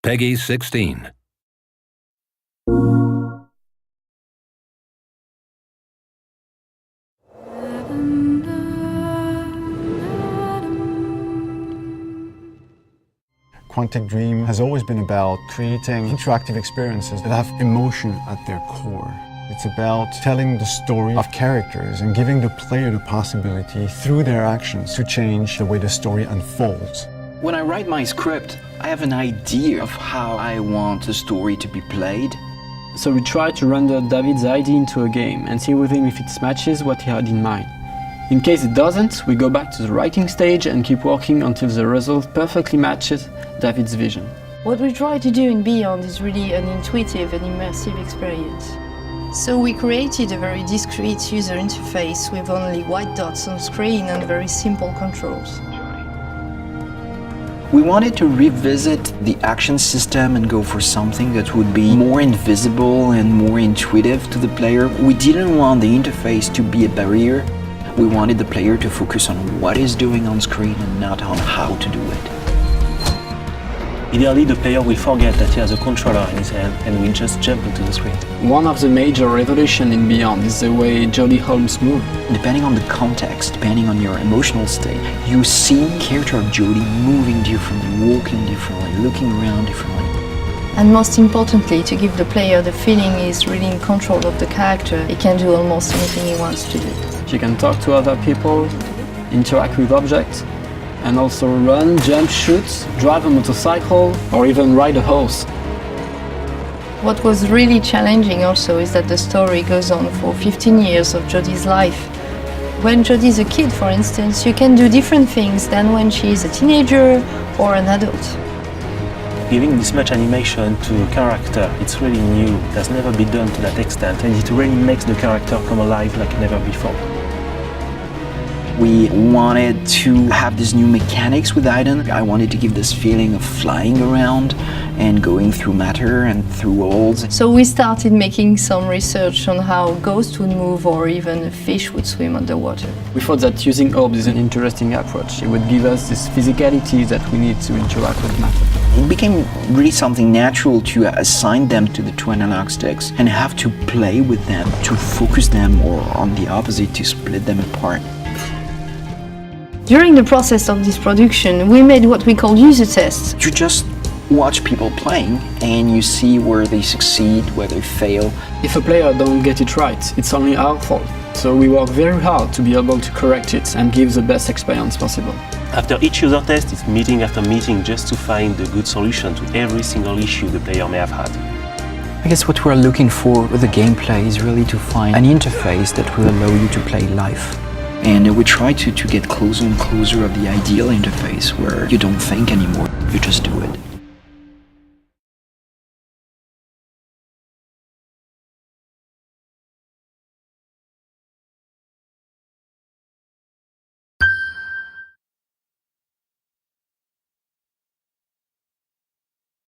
Peggy 16. Quantic Dream has always been about creating interactive experiences that have emotion at their core. It's about telling the story of characters and giving the player the possibility through their actions to change the way the story unfolds. When I write my script, I have an idea of how I want the story to be played. So we try to render David's idea into a game and see with him if it matches what he had in mind. In case it doesn't, we go back to the writing stage and keep working until the result perfectly matches David's vision. What we try to do in Beyond is really an intuitive and immersive experience. So we created a very discreet user interface with only white dots on screen and very simple controls. We wanted to revisit the action system and go for something that would be more invisible and more intuitive to the player. We didn't want the interface to be a barrier. We wanted the player to focus on what he's doing on screen and not on how to do it. Ideally, the player will forget that he has a controller in his hand and will just jump into the screen. One of the major revolutions in Beyond is the way Jodie Holmes moves. Depending on the context, depending on your emotional state, you see the character of Jodie moving differently, walking differently, looking around differently. And most importantly, to give the player the feeling he's really in control of the character, he can do almost anything he wants to do. She can talk to other people, interact with objects, and also run, jump, shoot, drive a motorcycle, or even ride a horse. What was really challenging also is that the story goes on for 15 years of Jodie's life. When Jodie's a kid, for instance, you can do different things than when she's a teenager or an adult. Giving this much animation to a character, it's really new. It has never been done to that extent, and it really makes the character come alive like never before. We wanted to have these new mechanics with Aiden. I wanted to give this feeling of flying around and going through matter and through worlds. So we started making some research on how ghosts would move or even a fish would swim underwater. We thought that using orbs is an interesting approach. It would give us this physicality that we need to interact with matter. It became really something natural to assign them to the two analog sticks and have to play with them, to focus them, or on the opposite, to split them apart. During the process of this production, we made what we call user tests. You just watch people playing and you see where they succeed, where they fail. If a player don't get it right, it's only our fault. So we work very hard to be able to correct it and give the best experience possible. After each user test, it's meeting after meeting just to find the good solution to every single issue the player may have had. I guess what we're looking for with the gameplay is really to find an interface that will allow you to play live. And we try to get closer and closer of the ideal interface where you don't think anymore, you just do it.